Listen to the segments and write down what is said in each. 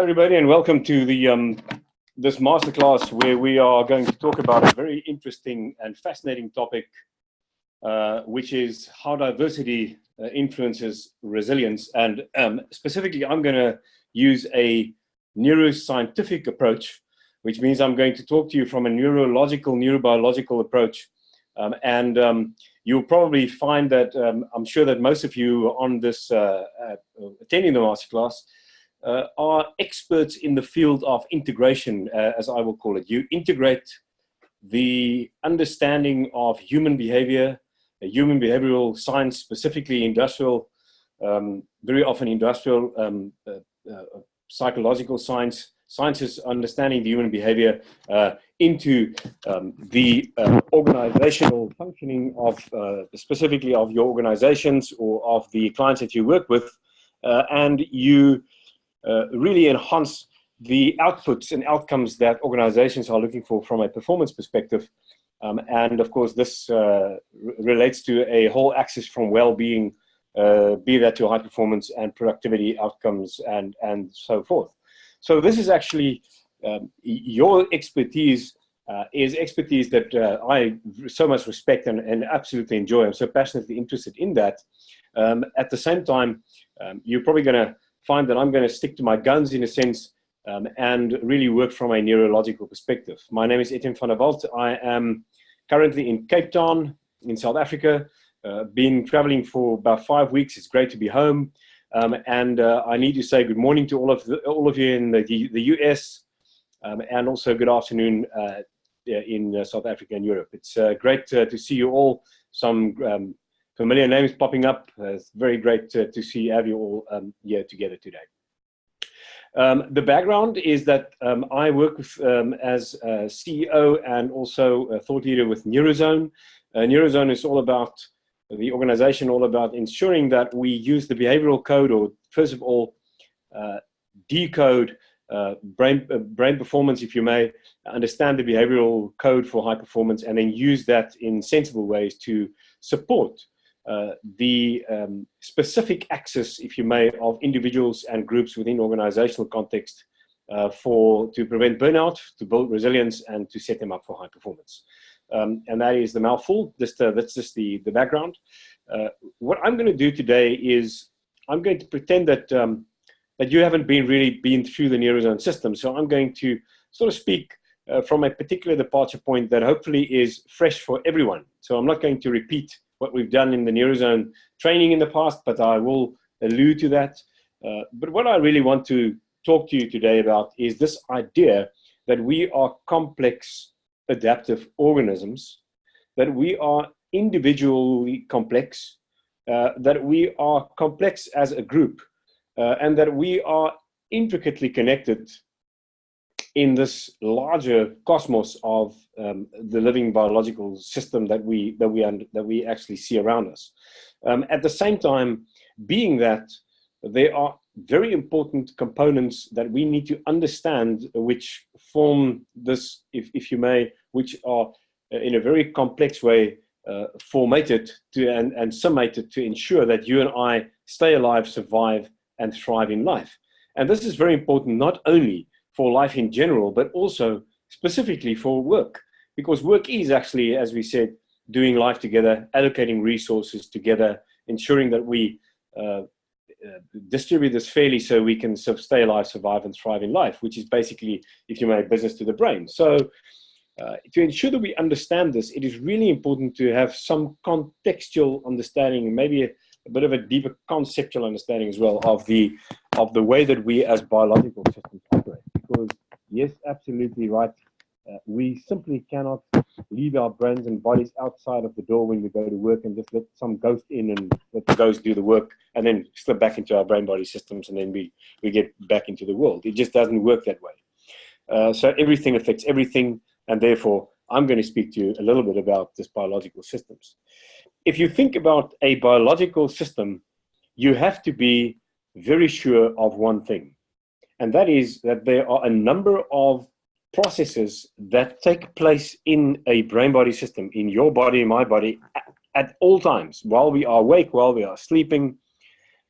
Everybody, and welcome to the this masterclass where we are going to talk about a very interesting and fascinating topic, which is how diversity influences resilience. And specifically, I'm going to use a neuroscientific approach, which means I'm going to talk to you from a neurological, neurobiological approach. You'll probably find that I'm sure that most of you on this attending the masterclass are experts in the field of integration, as I will call it. You integrate the understanding of human behavior, human behavioral science, specifically industrial, very often industrial psychological sciences understanding the human behavior into the organizational functioning of specifically of your organizations or of the clients that you work with, and you really enhance the outputs and outcomes that organizations are looking for from a performance perspective. And of course, this relates to a whole axis from well-being, be that to high performance and productivity outcomes and so forth. So this is actually your expertise is expertise that I so much respect and absolutely enjoy. I'm so passionately interested in that. At the same time, you're probably going to find that I'm going to stick to my guns in a sense and really work from a neurological perspective. My name is Etienne van der Walt. I am currently in Cape Town in South Africa. Been traveling for about 5 weeks. It's great to be home. I need to say good morning to all of you in the US, and also good afternoon in South Africa and Europe. It's great to see you all. Some familiar names popping up. It's very great to have you all here together today. The background is that I work with, as a CEO and also a thought leader with Neurozone. Neurozone is all about the organization, all about ensuring that we use the behavioral code, or first of all, decode brain performance, if you may, understand the behavioral code for high performance, and then use that in sensible ways to support the specific access, if you may, of individuals and groups within organizational context to prevent burnout, to build resilience, and to set them up for high performance. And that is the mouthful. That's just the background. What I'm going to do today is I'm going to pretend that that you haven't really been through the Neurozone system. So I'm going to sort of speak from a particular departure point that hopefully is fresh for everyone. So I'm not going to repeat what we've done in the Neurozone training in the past, but I will allude to that. But what I really want to talk to you today about is this idea that we are complex adaptive organisms, that we are individually complex, that we are complex as a group, and that we are intricately connected in this larger cosmos of the living biological system that we actually see around us. At the same time, being that there are very important components that we need to understand, which form this, if you may, which are in a very complex way formatted to and summated to ensure that you and I stay alive, survive, and thrive in life. And this is very important not only for life in general, but also specifically for work, because work is actually, as we said, doing life together, allocating resources together, ensuring that we distribute this fairly so we can stay alive, survive, and thrive in life, which is basically, if you may, business to the brain. So to ensure that we understand this, it is really important to have some contextual understanding, and maybe a bit of a deeper conceptual understanding as well of the way that we as biological systems operate. Because yes, absolutely right. We simply cannot leave our brains and bodies outside of the door when we go to work and just let some ghost in and let the ghost do the work and then slip back into our brain body systems, and then we get back into the world. It just doesn't work that way. So everything affects everything, and therefore I'm going to speak to you a little bit about this biological systems. If you think about a biological system, you have to be very sure of one thing, and that is that there are a number of processes that take place in a brain-body system, in your body, in my body, at all times, while we are awake, while we are sleeping,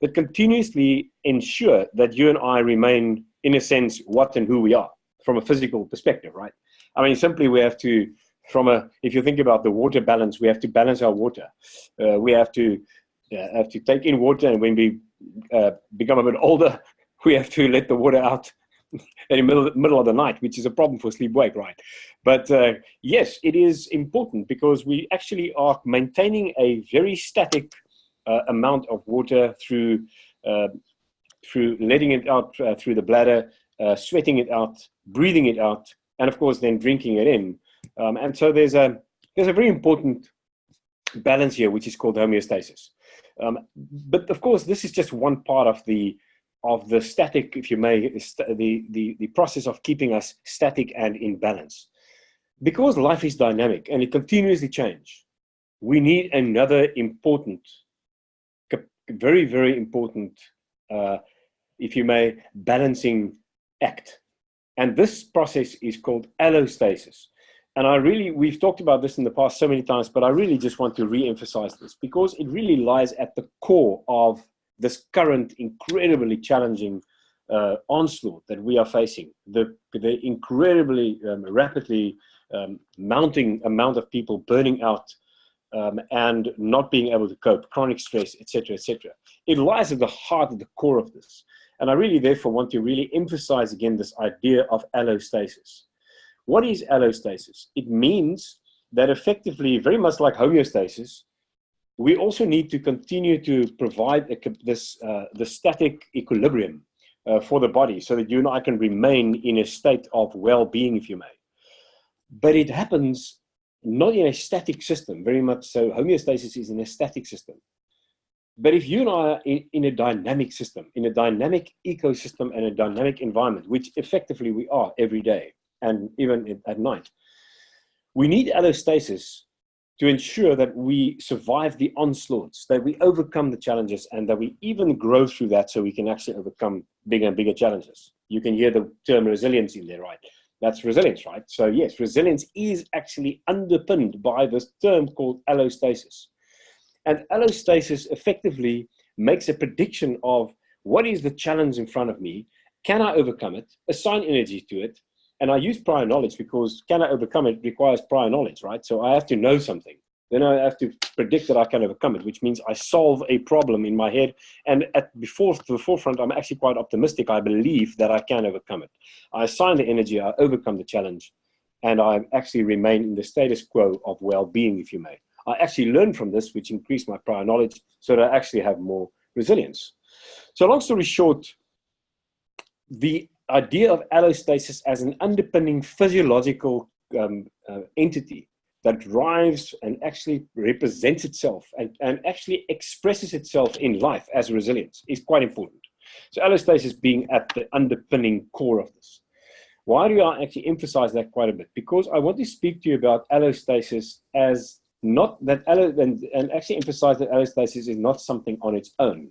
that continuously ensure that you and I remain in a sense, what and who we are from a physical perspective, right? I mean, simply we have to, if you think about the water balance, we have to balance our water. We have to take in water, and when we become a bit older, we have to let the water out in the middle of the night, which is a problem for sleep-wake, right? But yes, it is important because we actually are maintaining a very static amount of water through letting it out through the bladder, sweating it out, breathing it out, and of course then drinking it in. And so there's a very important balance here, which is called homeostasis. But of course, this is just one part of the static, if you may, the process of keeping us static and in balance. Because life is dynamic and it continuously changes, we need another important, very, very important, if you may, balancing act. And this process is called allostasis. And we've talked about this in the past so many times, but I really just want to re-emphasize this because it really lies at the core of this current incredibly challenging onslaught that we are facing. The incredibly rapidly mounting amount of people burning out and not being able to cope, chronic stress, etc., etc. It lies at the heart, at the core of this. And I really, therefore, want to really emphasize again this idea of allostasis. What is allostasis? It means that effectively, very much like homeostasis, we also need to continue to provide the static equilibrium for the body so that you and I can remain in a state of well-being, if you may. But it happens not in a static system, very much so. Homeostasis is in a static system. But if you and I are in a dynamic system, in a dynamic ecosystem and a dynamic environment, which effectively we are every day and even at night, we need allostasis to ensure that we survive the onslaughts, that we overcome the challenges, and that we even grow through that so we can actually overcome bigger and bigger challenges. You can hear the term resilience in there, right? That's resilience, right? So yes, resilience is actually underpinned by this term called allostasis. And allostasis effectively makes a prediction of what is the challenge in front of me, can I overcome it, assign energy to it, and I use prior knowledge because can I overcome it requires prior knowledge, right? So I have to know something. Then I have to predict that I can overcome it, which means I solve a problem in my head. And to the forefront, I'm actually quite optimistic. I believe that I can overcome it. I assign the energy, I overcome the challenge, and I actually remain in the status quo of well-being, if you may. I actually learn from this, which increased my prior knowledge, so that I actually have more resilience. So long story short, the idea of allostasis as an underpinning physiological entity that drives and actually represents itself and actually expresses itself in life as resilience is quite important. So allostasis being at the underpinning core of this. Why do I actually emphasize that quite a bit? Because I want to speak to you about allostasis as not that, and actually emphasize that allostasis is not something on its own.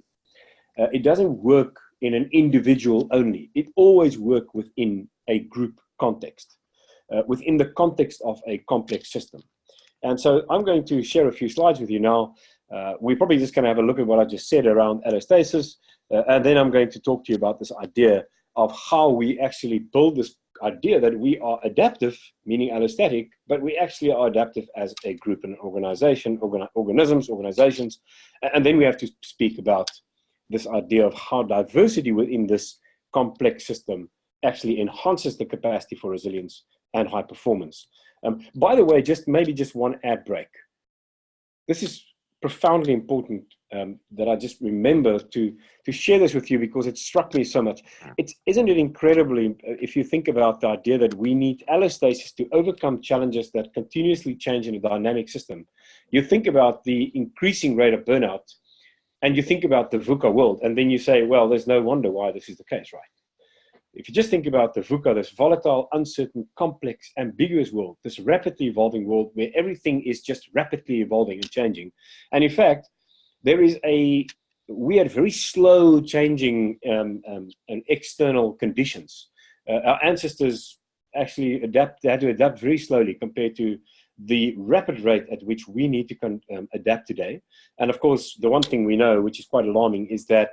It doesn't work in an individual only. It always works within a group context, within the context of a complex system. And so I'm going to share a few slides with you now. We're probably just going to have a look at what I just said around allostasis, and then I'm going to talk to you about this idea of how we actually build this idea that we are adaptive, meaning allostatic, but we actually are adaptive as a group and an organization, organizations, and then we have to speak about this idea of how diversity within this complex system actually enhances the capacity for resilience and high performance. By the way, maybe just one ad break. This is profoundly important that I just remember to share this with you because it struck me so much. Isn't it incredibly, if you think about the idea that we need allostasis to overcome challenges that continuously change in a dynamic system. You think about the increasing rate of burnout, and you think about the VUCA world, and then you say, well, there's no wonder why this is the case, right? If you just think about the VUCA, this volatile, uncertain, complex, ambiguous world, this rapidly evolving world where everything is just rapidly evolving and changing. And in fact, we had very slow changing and external conditions. Our ancestors actually had to adapt very slowly compared to the rapid rate at which we need to adapt today. And of course, the one thing we know, which is quite alarming, is that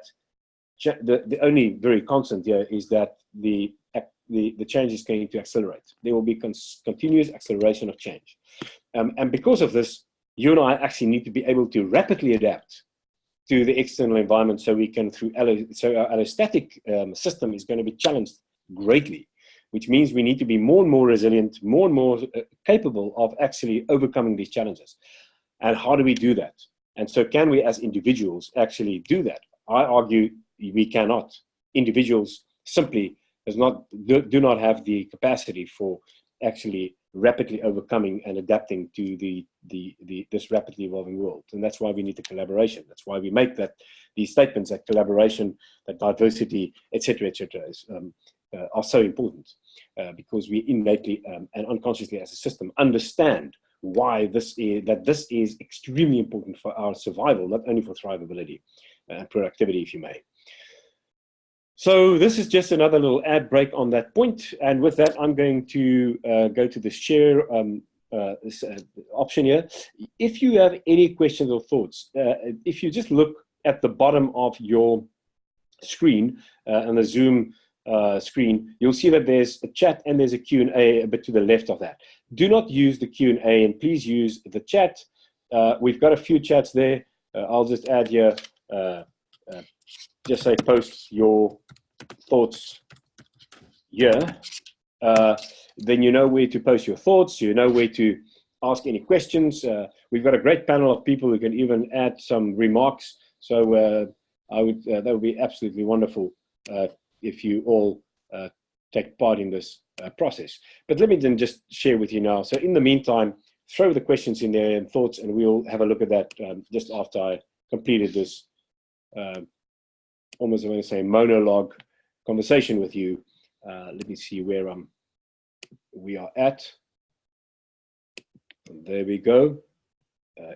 the only very constant here is that the change is going to accelerate. There will be continuous acceleration of change. And because of this, you and I actually need to be able to rapidly adapt to the external environment so we can, so our allostatic system is going to be challenged greatly, which means we need to be more and more resilient, more and more capable of actually overcoming these challenges. And how do we do that? And so can we as individuals actually do that? I argue we cannot. Individuals simply do not have the capacity for actually rapidly overcoming and adapting to this rapidly evolving world. And that's why we need the collaboration. That's why we make these statements that collaboration, that diversity, etc., are so important, because we innately and unconsciously as a system understand why this is extremely important for our survival, not only for thrivability and productivity, if you may. So this is just another little ad break on that point. And with that, I'm going to go to the share option here. If you have any questions or thoughts, if you just look at the bottom of your screen on the Zoom screen, you'll see that there's a chat and there's a Q&A a bit to the left of that. Do not use the Q&A and please use the chat. We've got a few chats there. I'll just add here, just say post your thoughts here. Then you know where to post your thoughts. You know where to ask any questions. We've got a great panel of people who can even add some remarks. So that would be absolutely wonderful if you all take part in this process. But let me then just share with you now. So in the meantime, throw the questions in there and thoughts, and we'll have a look at that just after I completed this almost, I want to say, monologue conversation with you. Let me see where we are at. There we go.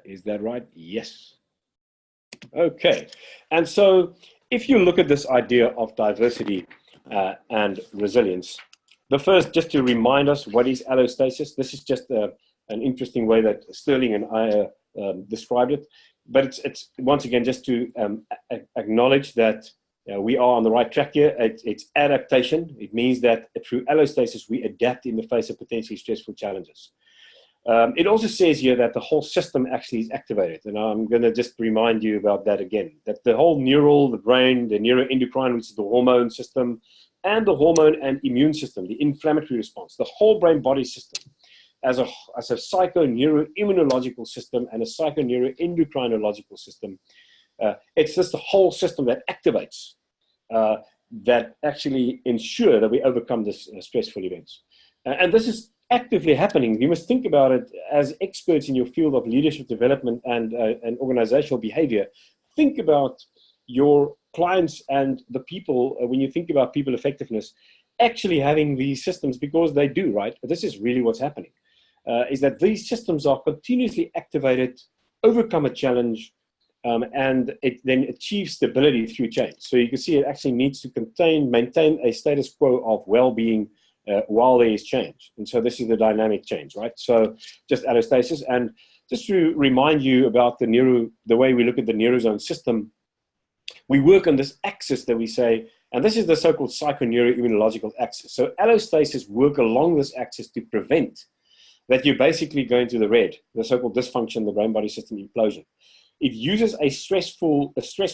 Is that right? Yes. Okay. And so if you look at this idea of diversity and resilience, the first, just to remind us, what is allostasis? This is just an interesting way that Sterling and I described it. But it's once again, just to acknowledge that we are on the right track here. It's adaptation. It means that through allostasis, we adapt in the face of potentially stressful challenges. It also says here that the whole system actually is activated. And I'm going to just remind you about that again, that the whole the brain, the neuroendocrine, which is the hormone system, and the hormone and immune system, the inflammatory response, the whole brain-body system, as a psychoneuroimmunological system and a psychoneuroendocrinological system. It's just the whole system that activates, that actually ensure that we overcome this stressful events. And this is actively happening. You must think about it as experts in your field of leadership development and organizational behavior. Think about your clients and the people, when you think about people effectiveness, actually having these systems, because they do, right? This is really what's happening. Is that these systems are continuously activated, overcome a challenge, and it then achieves stability through change. So you can see it actually needs to maintain a status quo of well-being while there is change. And so this is the dynamic change, right? So just allostasis. And just to remind you about the way we look at the Neurozone system, we work on this axis that we say, and this is the so-called psychoneuroimmunological axis. So allostasis work along this axis to prevent that you're basically going to the red, the so-called dysfunction, the brain-body system implosion. It uses a stress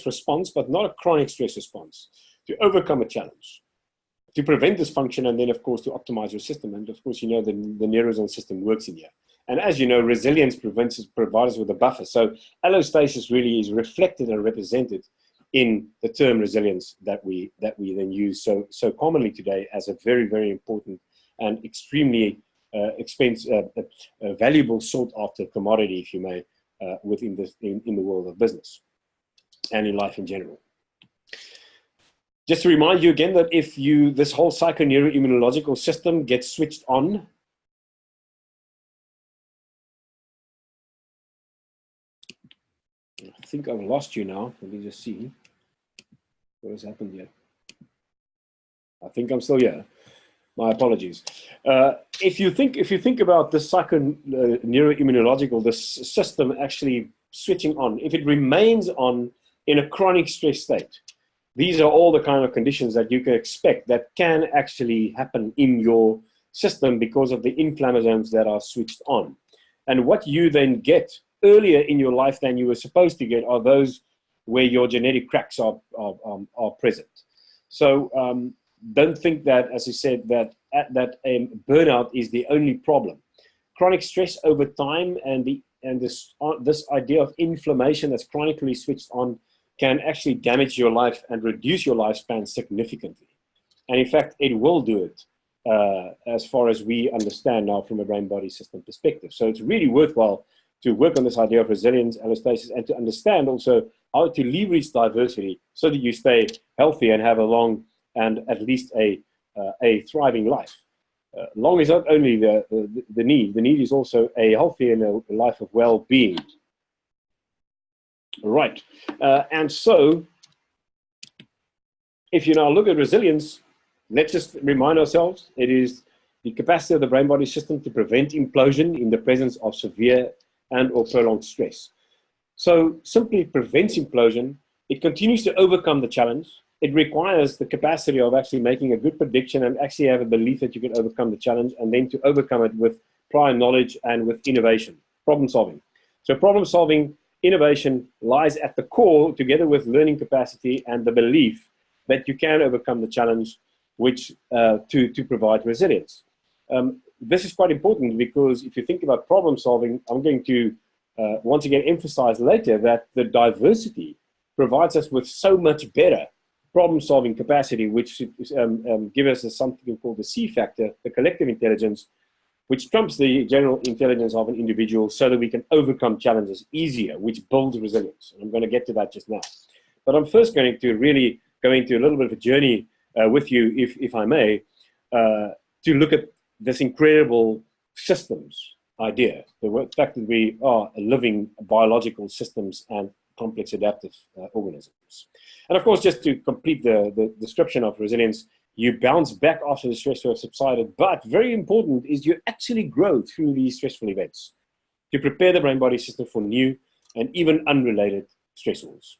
response, but not a chronic stress response, to overcome a challenge, to prevent dysfunction, and then, of course, to optimize your system. And, of course, you know the Neurozone system works in here. And as you know, resilience provides us with a buffer. So allostasis really is reflected and represented in the term resilience that we then use so commonly today as a very, very important and extremely valuable sought-after commodity, if you may, within in the world of business and in life in general. Just to remind you again that if this whole psychoneuroimmunological system gets switched on, I think I've lost you now. Let me just see what has happened here. I think I'm still here. My apologies. If you think about the psychoneuroimmunological, the system actually switching on, if it remains on in a chronic stress state, these are all the kind of conditions that you can expect that can actually happen in your system because of the inflammasomes that are switched on. And what you then get earlier in your life than you were supposed to get are those where your genetic cracks are present. So don't think that, as I said, that burnout is the only problem. Chronic stress over time and this idea of inflammation that's chronically switched on can actually damage your life and reduce your lifespan significantly. And in fact, it will do it as far as we understand now from a brain-body system perspective. So it's really worthwhile to work on this idea of resilience, allostasis, and to understand also how to leverage diversity so that you stay healthy and have a long and at least a thriving life. Long is not only the need is also a healthy and a life of well-being. Right, and so if you now look at resilience, let's just remind ourselves, it is the capacity of the brain-body system to prevent implosion in the presence of severe and or prolonged stress. So simply prevents implosion, it continues to overcome the challenge, it requires the capacity of actually making a good prediction and actually have a belief that you can overcome the challenge and then to overcome it with prior knowledge and with innovation, problem solving. So problem solving, innovation lies at the core together with learning capacity and the belief that you can overcome the challenge which to provide resilience. This is quite important because if you think about problem solving, I'm going to once again emphasize later that the diversity provides us with so much better problem solving capacity, which gives us something called the C factor, the collective intelligence, which trumps the general intelligence of an individual so that we can overcome challenges easier, which builds resilience. And I'm going to get to that just now. But I'm first going to really go into a little bit of a journey with you, if I may, to look at this incredible systems idea, the fact that we are living biological systems and complex adaptive organisms. And of course, just to complete the description of resilience, you bounce back after the stress has subsided, but very important is you actually grow through these stressful events to prepare the brain-body system for new and even unrelated stressors.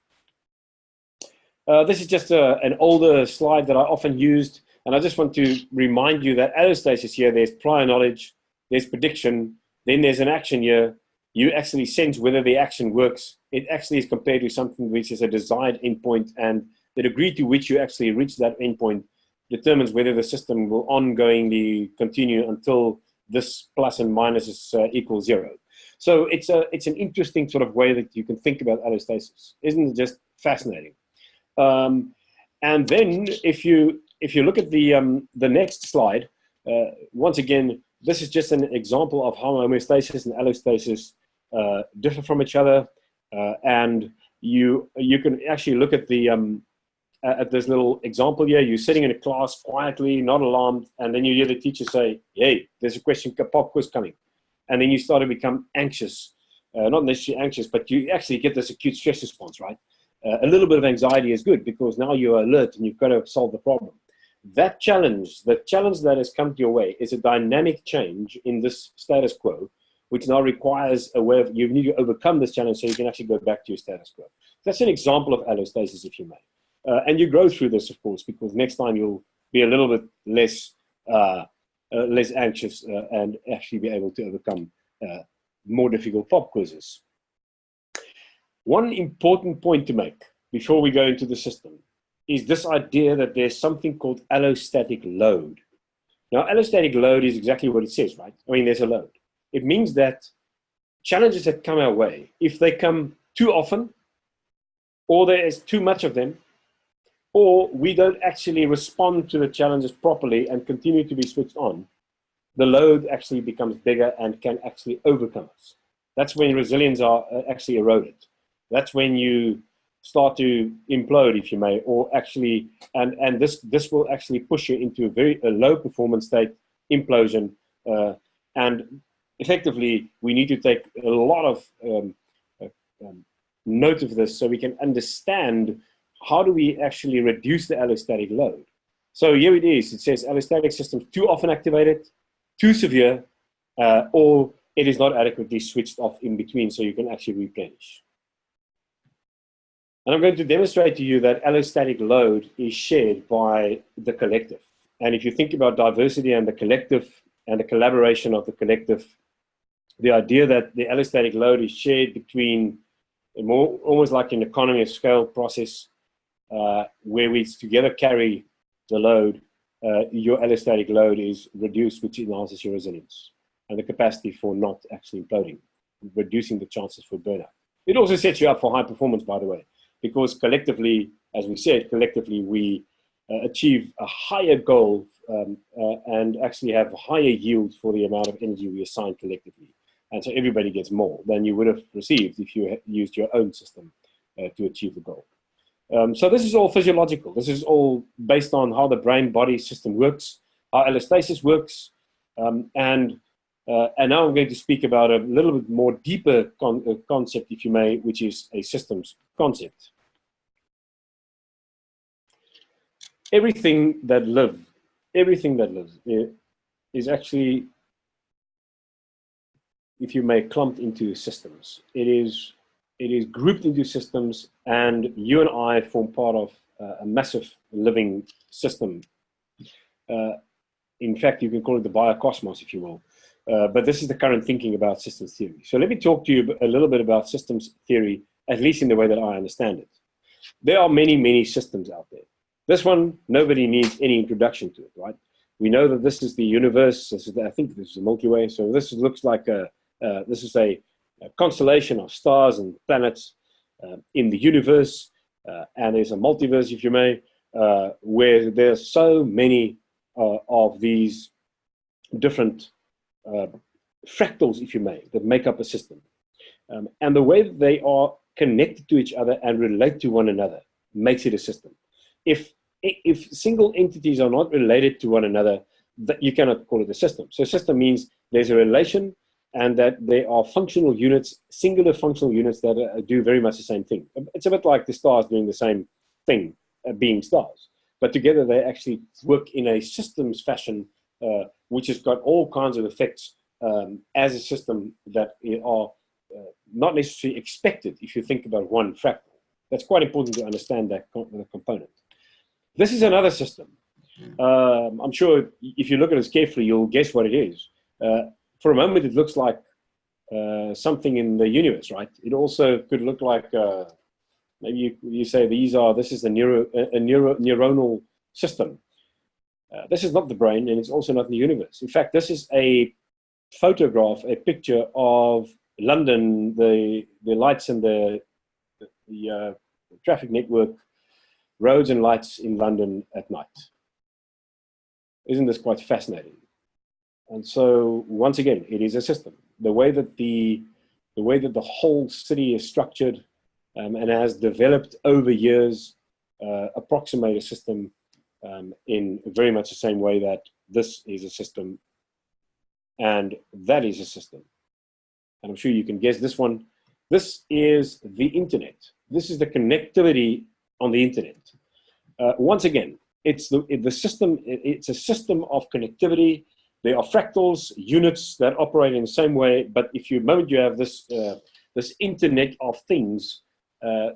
This is just an older slide that I often used, and I just want to remind you that allostasis here, there's prior knowledge, there's prediction, then there's an action here. You actually sense whether the action works. It actually is compared to something which is a desired endpoint, and the degree to which you actually reach that endpoint determines whether the system will ongoingly continue until this plus and minus equals zero. So it's an interesting sort of way that you can think about allostasis. Isn't it just fascinating? And then if you look at the next slide, once again, this is just an example of how homeostasis and allostasis differ from each other, and you can actually look at the at this little example here. You're sitting in a class quietly, not alarmed, and then you hear the teacher say, "Hey, there's a pop quiz coming," and then you start to become anxious, not necessarily anxious, but you actually get this acute stress response, right? A little bit of anxiety is good because now you're alert and you've got to solve the problem. That challenge, the challenge that has come to your way, is a dynamic change in this status quo, which now requires a way of, you need to overcome this challenge so you can actually go back to your status quo. That's an example of allostasis, if you may. And you grow through this, of course, because next time you'll be a little bit less anxious and actually be able to overcome more difficult pop quizzes. One important point to make before we go into the system is this idea that there's something called allostatic load. Now, allostatic load is exactly what it says, right? I mean, there's a load. It means that challenges that come our way, if they come too often, or there is too much of them, or we don't actually respond to the challenges properly and continue to be switched on, the load actually becomes bigger and can actually overcome us. That's when resilience are actually eroded. That's when you start to implode, if you may, or actually, and this will actually push you into a low performance state, implosion, and effectively we need to take a lot of note of this so we can understand how do we actually reduce the allostatic load. So here it is. It says allostatic systems too often activated, too severe, or it is not adequately switched off in between so you can actually replenish. And I'm going to demonstrate to you that allostatic load is shared by the collective. And if you think about diversity and the collective and the collaboration of the collective, the idea that the allostatic load is shared between almost like an economy of scale process, where we together carry the load, your allostatic load is reduced, which enhances your resilience and the capacity for not actually imploding, reducing the chances for burnout. It also sets you up for high performance, by the way, because collectively, as we said, collectively we achieve a higher goal and actually have higher yield for the amount of energy we assign collectively. And so everybody gets more than you would have received if you used your own system to achieve the goal. So this is all physiological. This is all based on how the brain-body system works, how allostasis works, and now I'm going to speak about a little bit more deeper concept, if you may, which is a systems concept. Everything that lives is actually, if you may, clumped into systems. It is grouped into systems, and you and I form part of a massive living system. In fact, you can call it the biocosmos, if you will. But this is the current thinking about systems theory. So let me talk to you a little bit about systems theory, at least in the way that I understand it. There are many, many systems out there. This one, nobody needs any introduction to it, right? We know that this is the universe. I think this is the Milky Way. So this looks like this is a constellation of stars and planets in the universe. And there's a multiverse, if you may, where there's so many of these different fractals, if you may, that make up a system. And the way that they are connected to each other and relate to one another makes it a system. If single entities are not related to one another, that you cannot call it a system. So system means there's a relation and that there are functional units, singular functional units that do very much the same thing. It's a bit like the stars doing the same thing, being stars. But together they actually work in a systems fashion, which has got all kinds of effects as a system that are not necessarily expected if you think about one fractal. That's quite important to understand that component. This is another system. I'm sure if you look at it carefully, you'll guess what it is. For a moment, it looks like something in the universe, right? It also could look like, maybe you say this is a neuronal system. This is not the brain, and it's also not the universe. In fact, this is a photograph, a picture of London, the lights and the traffic network, roads and lights in London at night. Isn't this quite fascinating? And so, once again, it is a system. The way that the whole city is structured and has developed over years approximate a system in very much the same way that this is a system and that is a system. And I'm sure you can guess this one. This is the internet. This is the connectivity on the internet. Once again, it's the system. It's a system of connectivity. There are fractals, units that operate in the same way. But if the moment you have this this internet of things,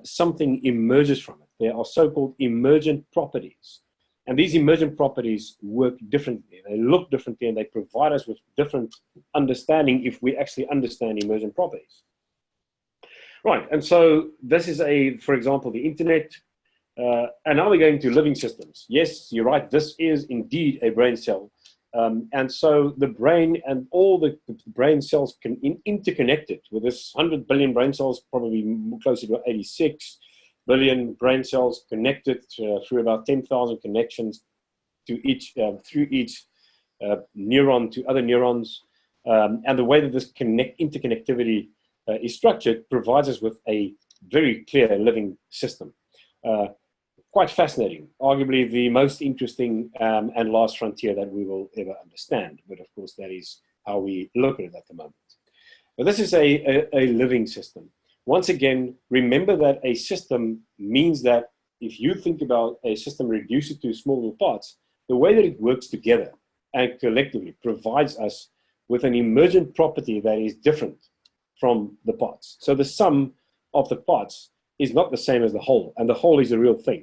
something emerges from it. There are so-called emergent properties. And these emergent properties work differently. They look differently, and they provide us with different understanding if we actually understand emergent properties. Right, and so this is for example, the internet. And now we're going to living systems. Yes, you're right, this is indeed a brain cell. And so the brain and all the brain cells can interconnected with this 100 billion brain cells, probably closer to 86 billion brain cells connected through about 10,000 connections to through each neuron to other neurons. And the way that this interconnectivity is structured provides us with a very clear living system. Quite fascinating, arguably the most interesting and last frontier that we will ever understand. But of course, that is how we look at it at the moment. But this is a living system. Once again, remember that a system means that if you think about a system, reduce it to small little parts, the way that it works together and collectively provides us with an emergent property that is different from the parts. So the sum of the parts is not the same as the whole, and the whole is a real thing.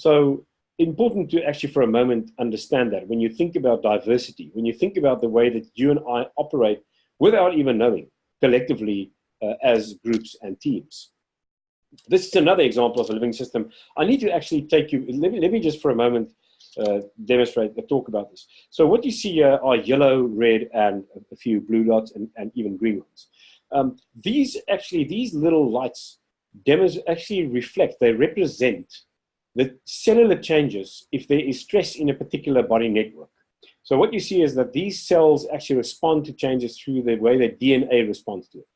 So important to actually for a moment understand that when you think about diversity, when you think about the way that you and I operate without even knowing collectively as groups and teams. This is another example of a living system. I need to actually take you, let me just for a moment demonstrate, talk about this. So what you see here are yellow, red, and a few blue dots, and even green ones. These little lights actually reflect, they represent the cellular changes if there is stress in a particular body network. So what you see is that these cells actually respond to changes through the way that DNA responds to it.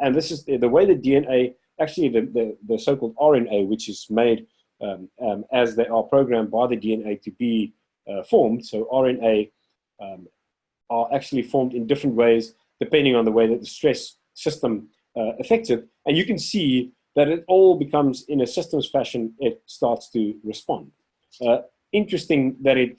And this is the way the DNA, actually the so-called RNA, which is made as they are programmed by the DNA to be formed. So RNA are actually formed in different ways depending on the way that the stress system affects it. And you can see that it all becomes, in a systems fashion, it starts to respond. Interesting that it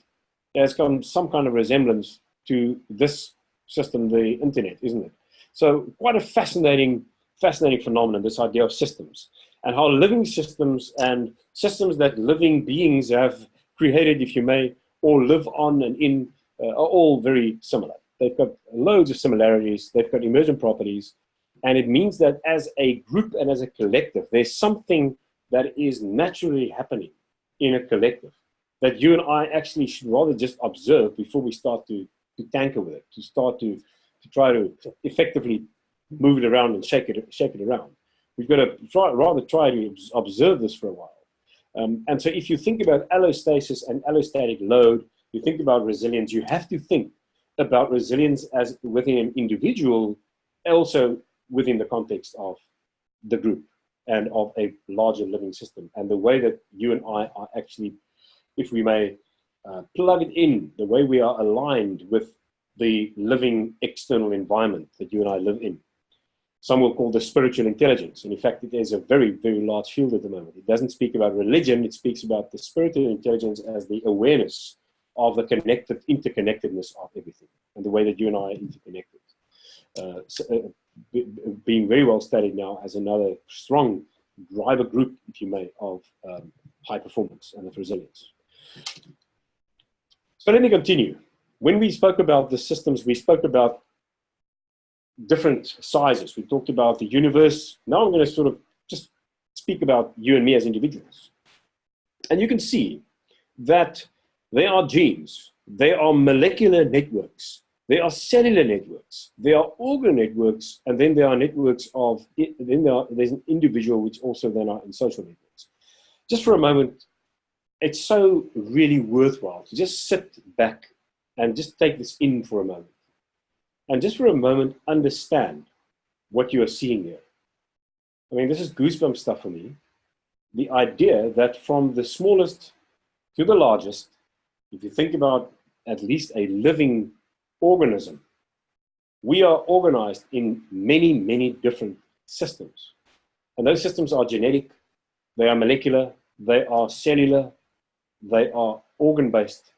has got some kind of resemblance to this system, the internet, isn't it? So quite a fascinating phenomenon, this idea of systems, and how living systems and systems that living beings have created, if you may, or live on and in, are all very similar. They've got loads of similarities, they've got emergent properties, and it means that as a group and as a collective, there's something that is naturally happening in a collective that you and I actually should rather just observe before we start to tanker with it, to start to try to effectively move it around and shake it around. We've got to rather try to observe this for a while. And so if you think about allostasis and allostatic load, you think about resilience, you have to think about resilience as within an individual, also within the context of the group and of a larger living system, and the way that you and I are actually, if we may, plug it in, the way we are aligned with the living external environment that you and I live in. Some will call this spiritual intelligence. And in fact, it is a very, very large field at the moment. It doesn't speak about religion, it speaks about the spiritual intelligence as the awareness of the interconnectedness of everything, and the way that you and I are interconnected. Being very well studied now as another strong driver group, if you may, of high performance and of resilience. So let me continue. When we spoke about the systems, we spoke about different sizes. We talked about the universe. Now I'm going to sort of just speak about you and me as individuals. And you can see that they are genes, they are molecular networks, they are cellular networks, they are organ networks, and then there are networks of, there's an individual which also then are in social networks. Just for a moment, it's so really worthwhile to just sit back and just take this in for a moment. And just for a moment, understand what you are seeing here. I mean, this is goosebump stuff for me. The idea that from the smallest to the largest, if you think about at least a living organism, we are organized in many, many different systems. And those systems are genetic, they are molecular, they are cellular, they are organ-based,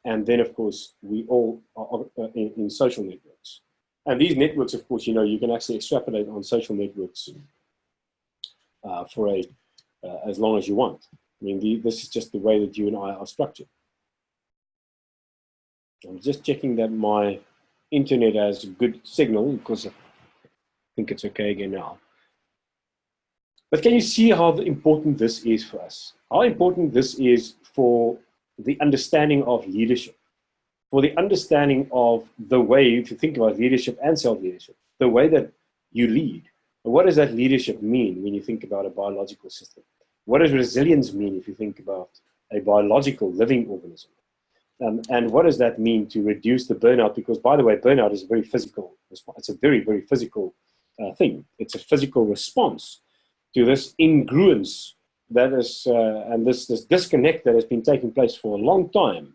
and then, of course, we all are in social networks. And these networks, of course, you know, you can actually extrapolate on social networks for as long as you want. I mean, this is just the way that you and I are structured. I'm just checking that my internet has a good signal, because I think it's okay again now. But can you see how important this is for us? How important this is for the understanding of leadership, for the understanding of the way, if you think about leadership and self-leadership, the way that you lead. And what does that leadership mean when you think about a biological system? What does resilience mean if you think about a biological living organism? And what does that mean to reduce the burnout? Because, by the way, burnout is a very physical response. It's a very, very physical thing. It's a physical response to this incongruence that is, and this disconnect that has been taking place for a long time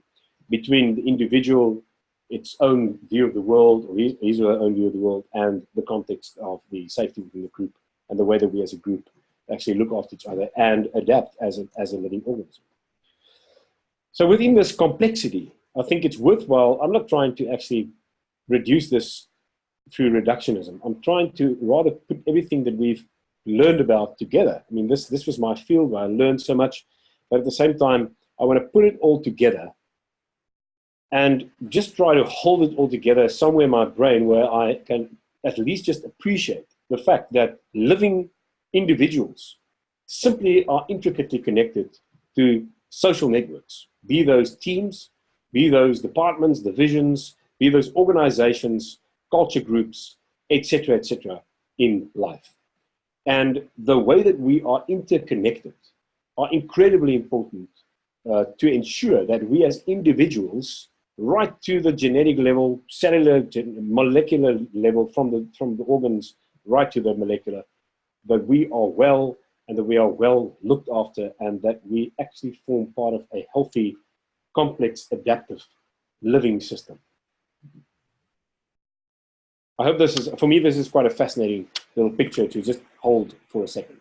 between the individual, its own view of the world, or his or her own view of the world, and the context of the safety within the group, and the way that we as a group actually look after each other and adapt as a living organism. So within this complexity, I think it's worthwhile. I'm not trying to actually reduce this through reductionism. I'm trying to rather put everything that we've learned about together. I mean, this was my field where I learned so much, but at the same time, I want to put it all together and just try to hold it all together somewhere in my brain where I can at least just appreciate the fact that living individuals simply are intricately connected to social networks, be those teams, be those departments, divisions, be those organizations, culture groups, etc., in life. And the way that we are interconnected are incredibly important to ensure that we as individuals, right to the genetic level, cellular, molecular level, from the organs right to the molecular, that we are well and that we are well looked after, and that we actually form part of a healthy, complex, adaptive living system. I hope this is, for me, this is quite a fascinating little picture to just hold for a second.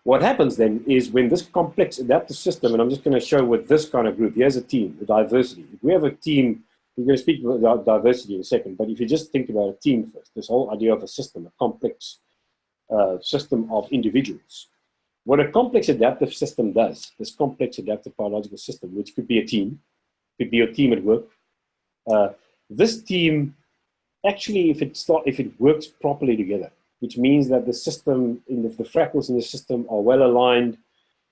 What happens then is when this complex adaptive system, and I'm just going to show with this kind of group, here's a team, the diversity. If we have a team, we're going to speak about diversity in a second, but if you just think about a team first, this whole idea of a system, a complex system of individuals. What a complex adaptive system does, this complex adaptive biological system, which could be a team, could be a team at work. This team, actually, if it works properly together, which means that the system, the fractals in the system are well aligned,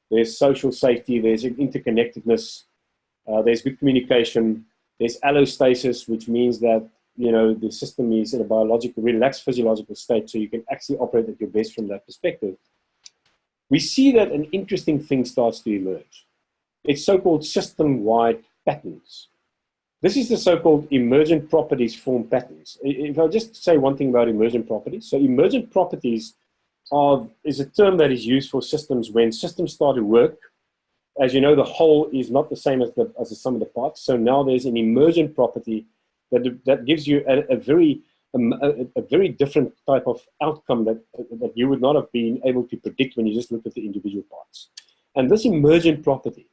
there's social safety, there's interconnectedness, there's good communication, there's allostasis, which means that the system is in a biological, relaxed physiological state, so you can actually operate at your best from that perspective. We see that an interesting thing starts to emerge. It's so-called system-wide patterns. This is the so-called emergent properties form patterns. If I just say one thing about emergent properties, so emergent properties is a term that is used for systems when systems start to work. As you know, the whole is not the same as the sum of the parts. So now there's an emergent property that gives you a very different type of outcome that you would not have been able to predict when you just looked at the individual parts. And this emergent property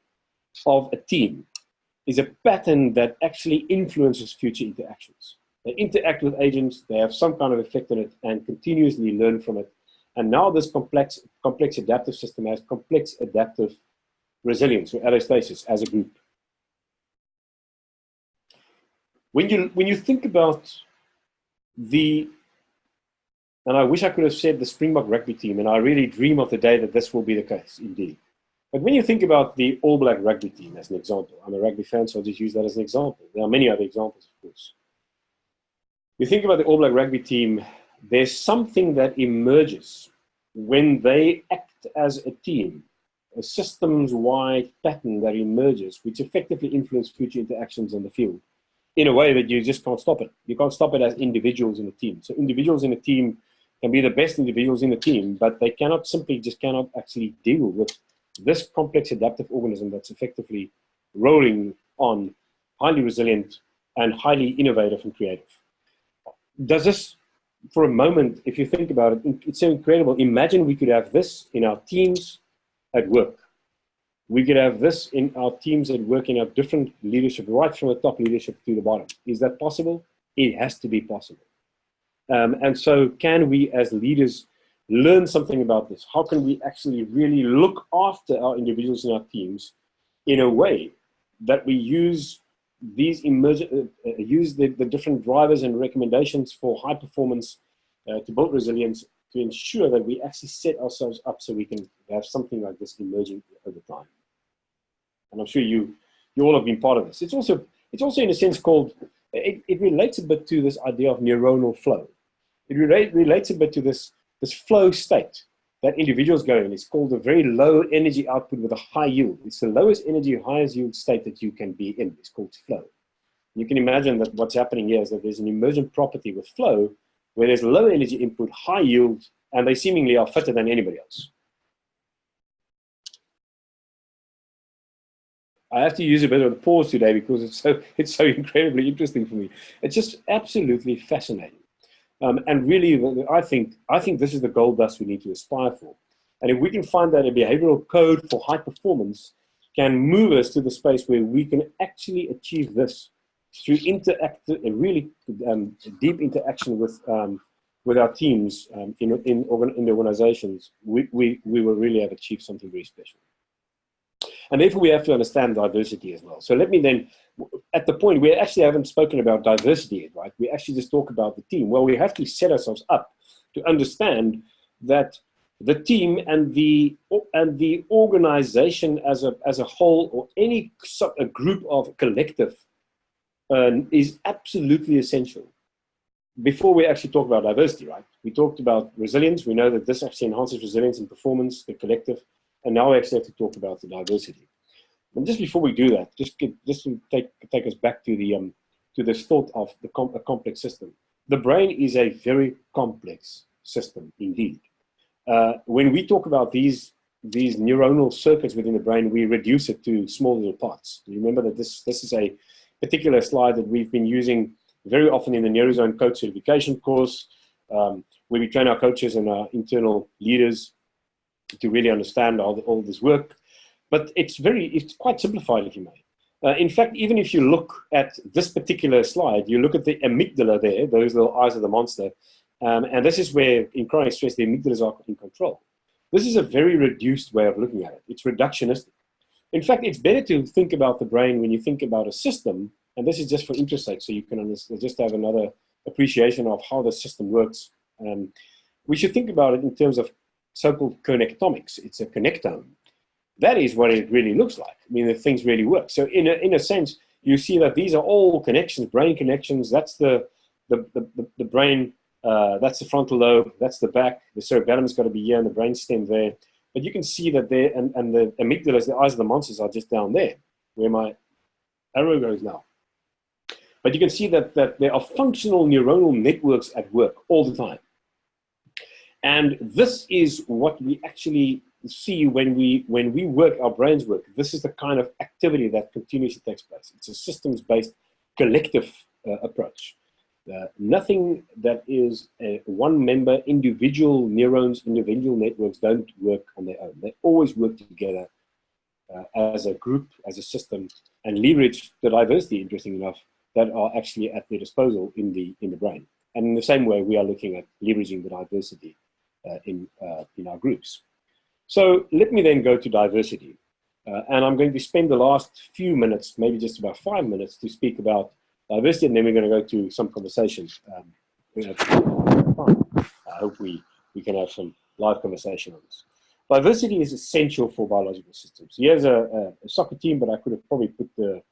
of a team is a pattern that actually influences future interactions. They interact with agents, they have some kind of effect on it, and continuously learn from it. And now this complex adaptive system has complex adaptive resilience, or allostasis, as a group. When you think about and I wish I could have said the Springbok rugby team, and I really dream of the day that this will be the case, indeed. But when you think about the All Black rugby team as an example, I'm a rugby fan, so I'll just use that as an example. There are many other examples, of course. You think about the All Black rugby team, there's something that emerges when they act as a team, a systems-wide pattern that emerges, which effectively influences future interactions on the field in a way that you just can't stop it. You can't stop it as individuals in a team. So individuals in a team can be the best individuals in the team, but they cannot actually deal with this complex adaptive organism that's effectively rolling on, highly resilient and highly innovative and creative. Does this, for a moment, if you think about it, it's so incredible. Imagine we could have this in our teams at work. We could have this in our teams at work, in our different leadership, right from the top leadership to the bottom. Is that possible? It has to be possible. And so can we as leaders learn something about this? How can we actually really look after our individuals in our teams in a way that we use these the different drivers and recommendations for high performance to build resilience, to ensure that we actually set ourselves up so we can have something like this emerging over time. And I'm sure you all have been part of this. It's also in a sense called, it relates a bit to this idea of neuronal flow. It relates a bit to this flow state that individuals go in. It's called a very low energy output with a high yield. It's the lowest energy, highest yield state that you can be in. It's called flow. You can imagine that what's happening here is that there's an emergent property with flow where there's low energy input, high yield, and they seemingly are fitter than anybody else. I have to use a bit of a pause today because it's so incredibly interesting for me. It's just absolutely fascinating. And really, I think this is the gold dust we need to aspire for. And if we can find that a behavioral code for high performance can move us to the space where we can actually achieve this through really deep interaction with our teams in the organizations, we will really have achieved something very special. And therefore, we have to understand diversity as well. So let me then, at the point, we actually haven't spoken about diversity yet, right? We actually just talk about the team. Well, we have to set ourselves up to understand that the team and the organization as a whole, or a group of collective, is absolutely essential. Before we actually talk about diversity, right? We talked about resilience. We know that this actually enhances resilience and performance, the collective. And now we actually have to talk about the diversity. And just before we do that, just to take us back to this thought of a complex system. The brain is a very complex system indeed. When we talk about these neuronal circuits within the brain, we reduce it to small little parts. You remember that this is a particular slide that we've been using very often in the Neurozone coach certification course, where we train our coaches and our internal leaders to really understand all this work. But it's quite simplified, if you may. In fact, even if you look at this particular slide, you look at the amygdala there, those little eyes of the monster, and this is where, in chronic stress, the amygdalas are in control. This is a very reduced way of looking at it. It's reductionistic. In fact, it's better to think about the brain when you think about a system, and this is just for interest sake, so you can just have another appreciation of how the system works. We should think about it in terms of so-called connectomics. It's a connectome. That is what it really looks like. I mean, the things really work. So in a sense, you see that these are all connections, brain connections. That's the brain, that's the frontal lobe, that's the back. The cerebellum's got to be here and the brainstem there. But you can see that there, and the amygdalas, the eyes of the monsters, are just down there, where my arrow goes now. But you can see that there are functional neuronal networks at work all the time. And this is what we actually see when we work, our brains work. This is the kind of activity that continuously takes place. It's a systems-based collective approach. Nothing that is one-member, individual neurons, individual networks don't work on their own. They always work together as a group, as a system, and leverage the diversity, interesting enough, that are actually at their disposal in the brain. And in the same way, we are looking at leveraging the diversity in our groups. So let me then go to diversity. And I'm going to spend the last few minutes, maybe just about 5 minutes, to speak about diversity, and then we're going to go to some conversations. I hope we can have some live conversation on this. Diversity is essential for biological systems. Here's a soccer team, but I could have probably put the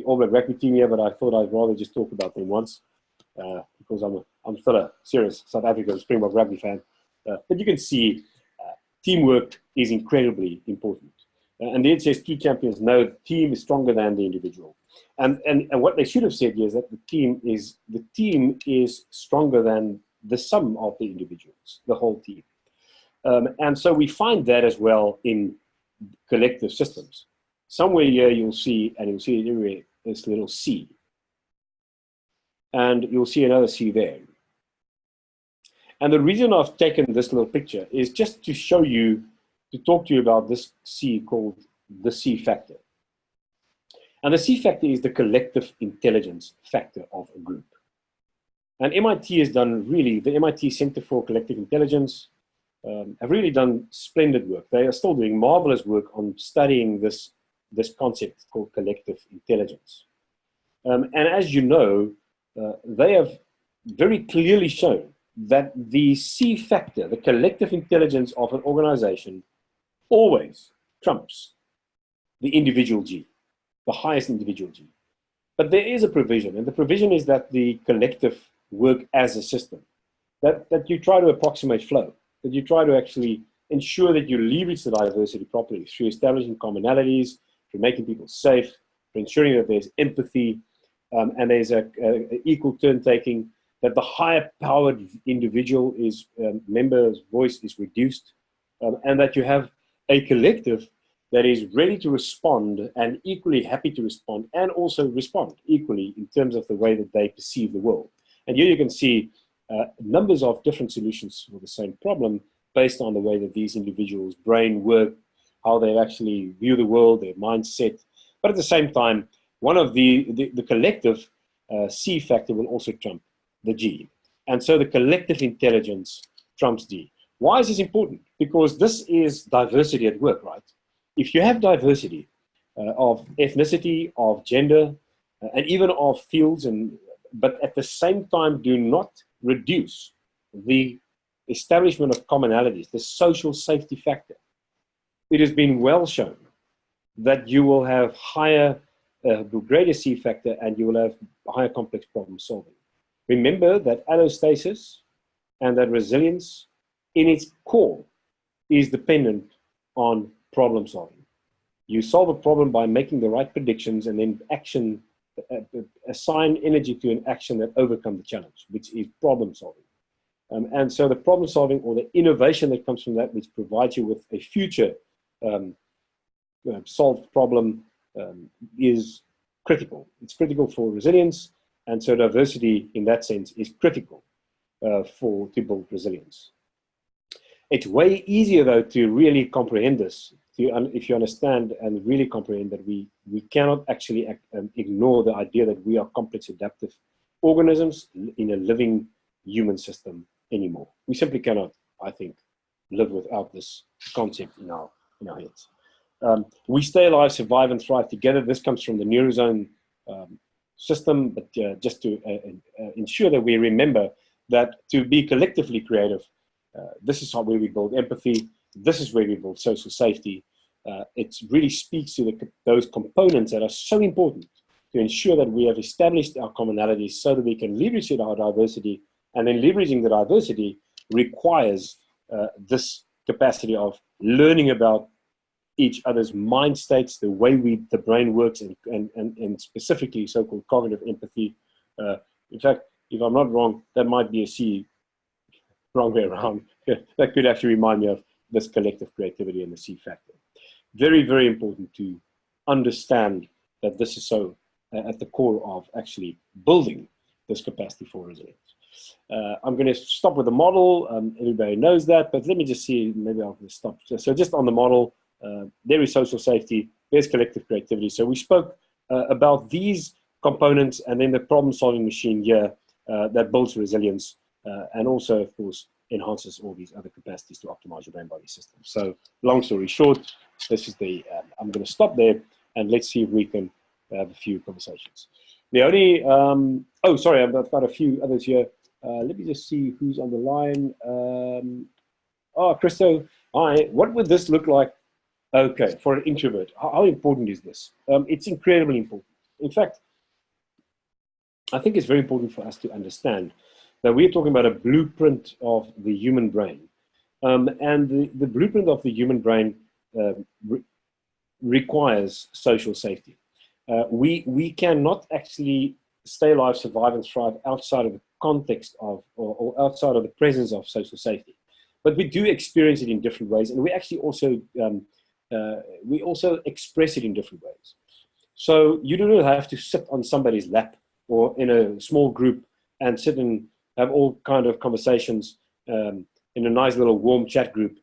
All Black rugby team here, but I thought I'd rather just talk about them once, because I'm still a serious South African Springbok rugby fan. But you can see teamwork is incredibly important. And the NCS 2 champions know the team is stronger than the individual. And what they should have said here is that the team is stronger than the sum of the individuals, the whole team. And so we find that as well in collective systems. Somewhere here you'll see, and you'll see it everywhere, this little C. And you'll see another C there. And the reason I've taken this little picture is just to show you, to talk to you about this C called the C factor. And the C factor is the collective intelligence factor of a group. And MIT has done really, the MIT Center for Collective Intelligence have really done splendid work. They are still doing marvelous work on studying this concept called collective intelligence. And as you know, they have very clearly shown that the C factor, the collective intelligence of an organization, always trumps the individual G, the highest individual G. But there is a provision, and the provision is that the collective work as a system, that you try to approximate flow, that you try to actually ensure that you leverage the diversity properly through establishing commonalities, through making people safe, for ensuring that there's empathy, and there's a equal turn-taking, that the higher powered individual member's voice is reduced, and that you have a collective that is ready to respond and equally happy to respond, and also respond equally in terms of the way that they perceive the world. And here you can see numbers of different solutions for the same problem based on the way that these individuals' brain work, how they actually view the world, their mindset. But at the same time, one of the collective C factor will also trump the G. And so the collective intelligence trumps D. Why is this important? Because this is diversity at work, right? If you have diversity of ethnicity, of gender, and even of fields, but at the same time do not reduce the establishment of commonalities, the social safety factor, it has been well shown that you will have greater C factor, and you will have higher complex problem solving. Remember that allostasis and that resilience in its core is dependent on problem solving. You solve a problem by making the right predictions and then assign energy to an action that overcomes the challenge, which is problem solving. And so the problem solving, or the innovation that comes from that, which provides you with a future solved problem, is critical. It's critical for resilience, and so diversity in that sense is critical to build resilience. It's way easier, though, to really comprehend this, if you understand and really comprehend that we cannot actually ignore the idea that we are complex adaptive organisms in a living human system anymore. We simply cannot, I think, live without this concept in our heads. We stay alive, survive, and thrive together. This comes from the Neurozone system, but just to ensure that we remember that to be collectively creative, this is where we build empathy. This is where we build social safety. It really speaks to those components that are so important to ensure that we have established our commonalities so that we can leverage our diversity, and then leveraging the diversity requires this capacity of learning about each other's mind states, the way the brain works, and specifically so-called cognitive empathy. In fact, if I'm not wrong, that might be a C, wrong way around. That could actually remind me of this collective creativity and the C factor. Very, very important to understand that this is so at the core of actually building this capacity for resilience. I'm going to stop with the model. Everybody knows that, but let me just see, maybe I'll just stop. So just on the model, there is social safety, there's collective creativity. So we spoke about these components, and then the problem-solving machine here that builds resilience, and also, of course, enhances all these other capacities to optimize your brain-body system. So long story short, this is I'm going to stop there, and let's see if we can have a few conversations. The only, oh, sorry, I've got a few others here. Let me just see who's on the line. Oh, Christo, hi. What would this look like? Okay, for an introvert, how important is this? It's incredibly important. In fact, I think it's very important for us to understand that we're talking about a blueprint of the human brain. And the blueprint of the human brain requires social safety. We cannot actually stay alive, survive, and thrive outside of the context of, or outside of the presence of social safety. But we do experience it in different ways, and we actually also express it in different ways. So you do not have to sit on somebody's lap or in a small group and sit and have all kind of conversations in a nice little warm chat group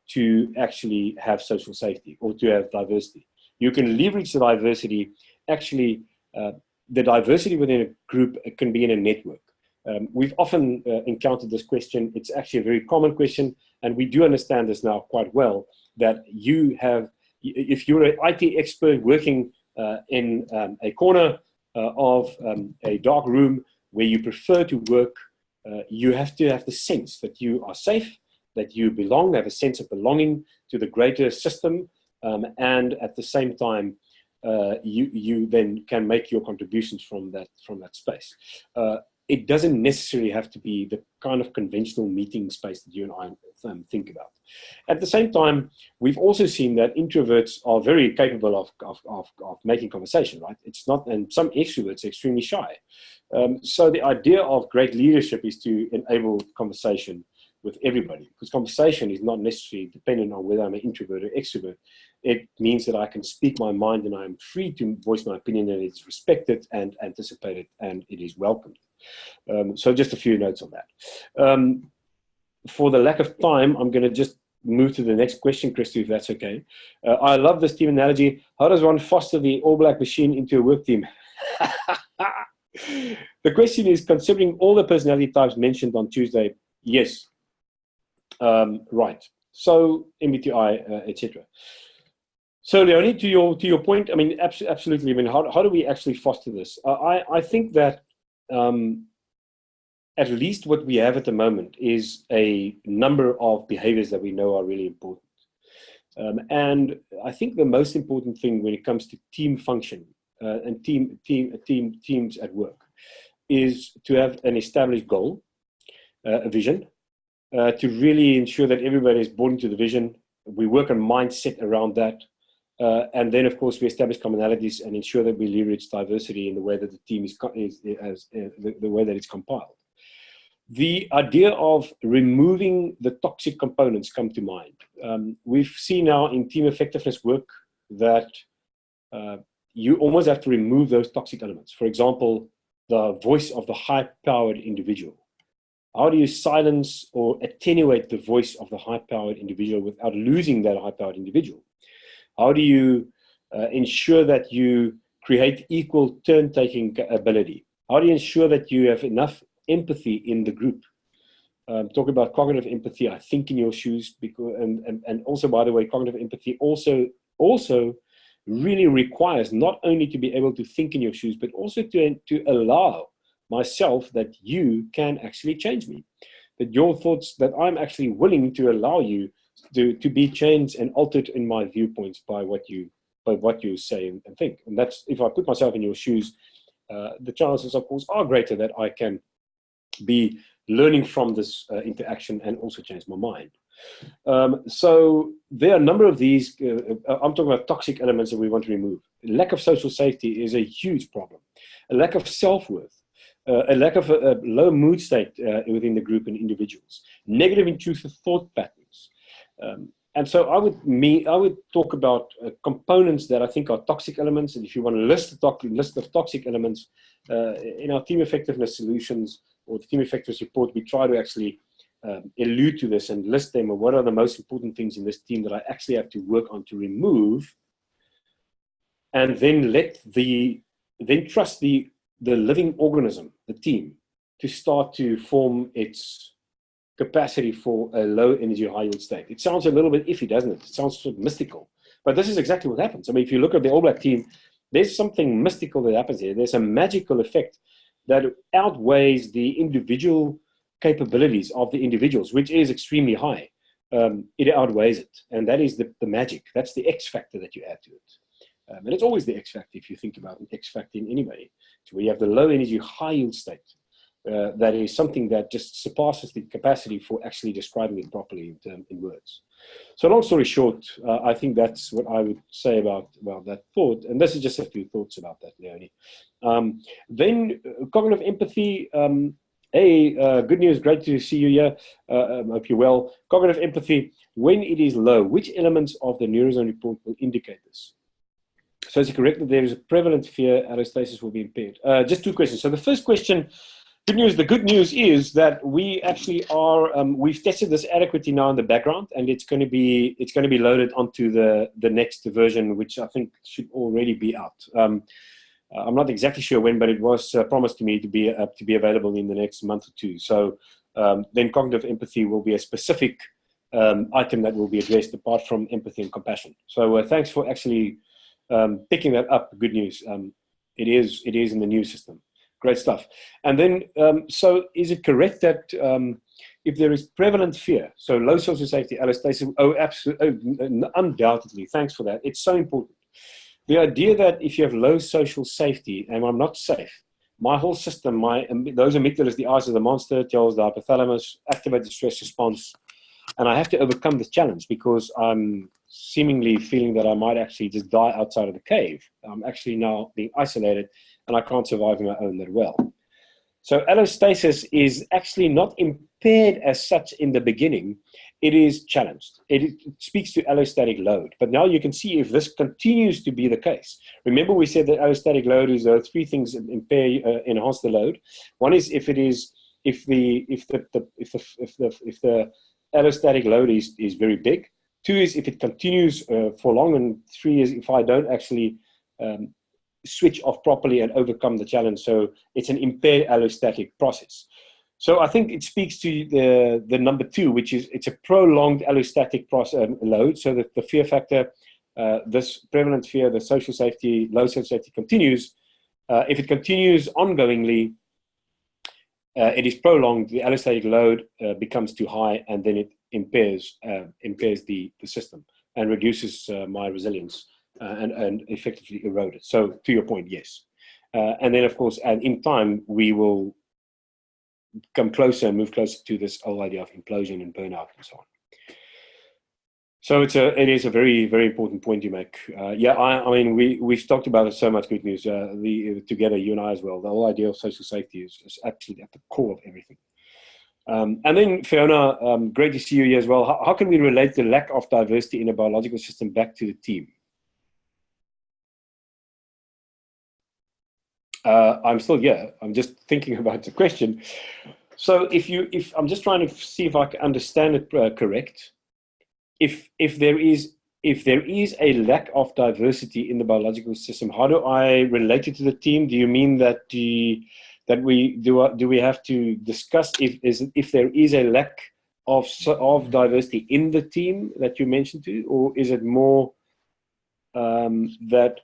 to actually have social safety or to have diversity. You can leverage the diversity. Actually, the diversity within a group can be in a network. We've often encountered this question. It's actually a very common question, and we do understand this now quite well, that you have, if you're an IT expert working in a corner of a dark room where you prefer to work, you have to have the sense that you are safe, that you belong, have a sense of belonging to the greater system, and at the same time, you then can make your contributions from that space. It doesn't necessarily have to be the kind of conventional meeting space that you and I think about. At the same time, we've also seen that introverts are very capable of making conversation, right? It's not, and some extroverts are extremely shy. So the idea of great leadership is to enable conversation with everybody, because conversation is not necessarily dependent on whether I'm an introvert or extrovert. It means that I can speak my mind and I'm free to voice my opinion, and it's respected and anticipated, and it is welcomed. So just a few notes on that. For the lack of time, I'm going to just move to the next question, Christy, if that's okay. I love this team analogy. How does one foster the All Black machine into a work team? The question is, considering all the personality types mentioned on Tuesday, yes. Right. So MBTI, etc. So Leonie, to your point, I mean, absolutely. I mean, how do we actually foster this? I think that at least what we have at the moment is a number of behaviors that we know are really important. And I think the most important thing when it comes to team function and teams at work is to have an established goal, a vision, to really ensure that everybody is bought into the vision. We work on mindset around that. And then, of course, we establish commonalities and ensure that we leverage diversity in the way that the team the way that it's compiled. The idea of removing the toxic components come to mind. We've seen now in team effectiveness work that you almost have to remove those toxic elements. For example, the voice of the high-powered individual. How do you silence or attenuate the voice of the high-powered individual without losing that high-powered individual? How do you ensure that you create equal turn-taking ability? How do you ensure that you have enough empathy in the group? Talk about cognitive empathy. I think in your shoes, because and also, by the way, cognitive empathy also really requires not only to be able to think in your shoes, but also to allow myself that you can actually change me, that your thoughts, that I'm actually willing to allow you to be changed and altered in my viewpoints by what you say and think. And that's, if I put myself in your shoes, the chances, of course, are greater that I can be learning from this interaction and also change my mind. So there are a number of these, I'm talking about toxic elements that we want to remove. Lack of social safety is a huge problem. A lack of self-worth, a lack of a low mood state within the group and individuals, negative intrusive thought patterns. And so I would talk about components that I think are toxic elements. And if you want to list of toxic elements in our team effectiveness solutions or the team effectiveness report, we try to actually allude to this and list them, or what are the most important things in this team that I actually have to work on to remove, and then trust the living organism, the team, to start to form its capacity for a low energy, high yield state. It sounds a little bit iffy, doesn't it? It sounds sort of mystical, but this is exactly what happens. I mean, if you look at the All Black team, there's something mystical that happens here. There's a magical effect that outweighs the individual capabilities of the individuals, which is extremely high. It outweighs it, and that is the magic. That's the X factor that you add to it. And it's always the X factor if you think about an X factor in anybody. So we have the low energy, high yield state. That is something that just surpasses the capacity for actually describing it properly in words. So long story short, I think that's what I would say about that thought. And this is just a few thoughts about that, Leonie. Then cognitive empathy. Good news, great to see you here. I hope you're well. Cognitive empathy, when it is low, which elements of the Neurozone report will indicate this? So is it correct that there is a prevalent fear allostasis will be impaired? Just two questions. So the first question, good news. The good news is that we actually are. We've tested this adequately now in the background, and it's going to be loaded onto the next version, which I think should already be out. I'm not exactly sure when, but it was promised to me to be available in the next month or two. So then cognitive empathy will be a specific item that will be addressed apart from empathy and compassion. So thanks for actually picking that up. Good news. It is in the new system. Great stuff. And then, so is it correct that if there is prevalent fear, so low social safety, allostasis, absolutely, undoubtedly, thanks for that. It's so important. The idea that if you have low social safety and I'm not safe, my whole system, those amygdalas, the eyes of the monster, tells the hypothalamus, activate the stress response, and I have to overcome this challenge because I'm seemingly feeling that I might actually just die outside of the cave. I'm actually now being isolated and I can't survive on my own that well. So allostasis is actually not impaired as such in the beginning. It is challenged. It speaks to allostatic load. But now you can see if this continues to be the case. Remember we said that allostatic load is three things that enhance the load. One is if the allostatic load is very big. Two is if it continues for long, and three is if I don't actually switch off properly and overcome the challenge. So it's an impaired allostatic process. So I think it speaks to the number 2, which is it's a prolonged allostatic load, so that the fear factor, this prevalent fear, the social safety, low social safety continues. If it continues ongoingly, it is prolonged, the allostatic load becomes too high, and then it impairs the system and reduces my resilience and effectively erode it. So to your point, yes. And then, of course, and in time, we will come closer and move closer to this whole idea of implosion and burnout and so on. So it is a very, very important point you make. Yeah, I mean, we've talked about it so much, good news, together, you and I as well. The whole idea of social safety is absolutely at the core of everything. And then, Fiona, great to see you here as well. How can we relate the lack of diversity in a biological system back to the team? I'm still here. I'm just thinking about the question. So if I'm just trying to see if I can understand it correct. If there is a lack of diversity in the biological system, how do I relate it to the team? Do you mean that do we have to discuss if there is a lack of diversity in the team that you mentioned to, or is it more that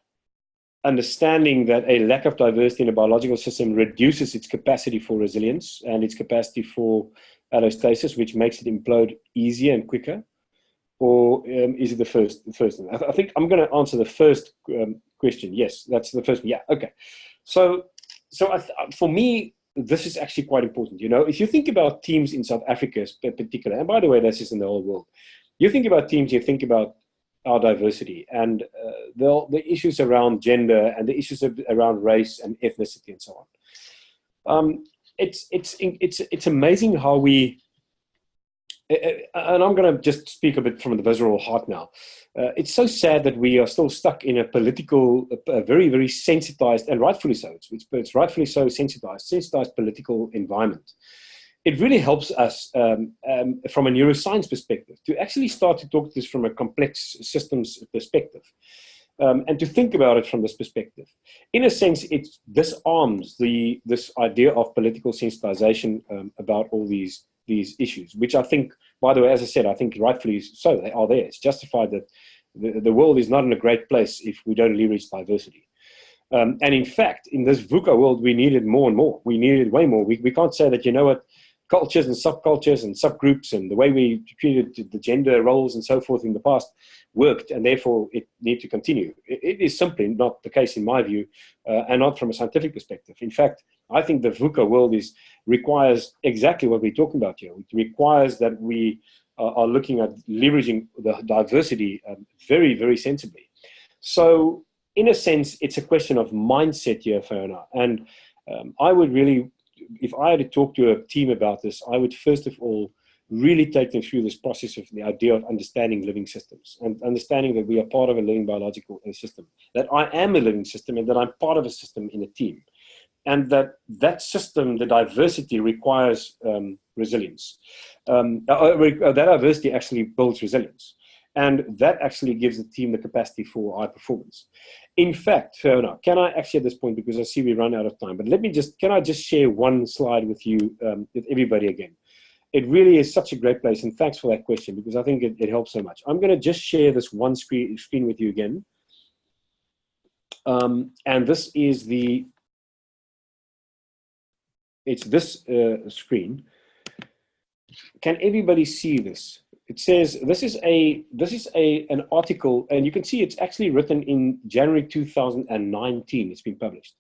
understanding that a lack of diversity in a biological system reduces its capacity for resilience and its capacity for allostasis, which makes it implode easier and quicker? Or is it the first one? I think I'm going to answer the first question. Yes, that's the first one. Yeah, okay. So for me, this is actually quite important. You know, if you think about teams in South Africa in particular, and by the way, this is in the whole world, you think about teams, you think about our diversity and the issues around gender and the issues around race and ethnicity and so on. It's amazing how we, and I'm going to just speak a bit from the visceral heart now. It's so sad that we are still stuck in a political, very, very sensitized, and rightfully so, it's rightfully so sensitized political environment. It really helps us from a neuroscience perspective to actually start to talk this from a complex systems perspective. And to think about it from this perspective. In a sense, it disarms this idea of political sensitization about all these issues, which I think, by the way, as I said, I think rightfully so, they are there. It's justified that the world is not in a great place if we don't leverage diversity. And in fact, in this VUCA world, we need it more and more. We need it way more. We can't say that, you know what, cultures and subcultures and subgroups and the way we treated the gender roles and so forth in the past worked, and therefore it needs to continue. It is simply not the case in my view, and not from a scientific perspective. In fact, I think the VUCA world requires exactly what we're talking about here. It requires that we are looking at leveraging the diversity very, very sensibly. So in a sense, it's a question of mindset here, Fiona. And I would really, if I had to talk to a team about this, I would first of all really take them through this process of the idea of understanding living systems and understanding that we are part of a living biological system, that I am a living system and that I'm part of a system in a team. And that system, the diversity, requires resilience. That diversity actually builds resilience. And that actually gives the team the capacity for high performance. In fact, Fiona, can I actually at this point, because I see we run out of time, but can I just share one slide with you, with everybody again? It really is such a great place, and thanks for that question, because I think it helps so much. I'm going to just share this one screen with you again. And this is this screen. Can everybody see this? It says this is an article, and you can see it's actually written in January 2019. It's been published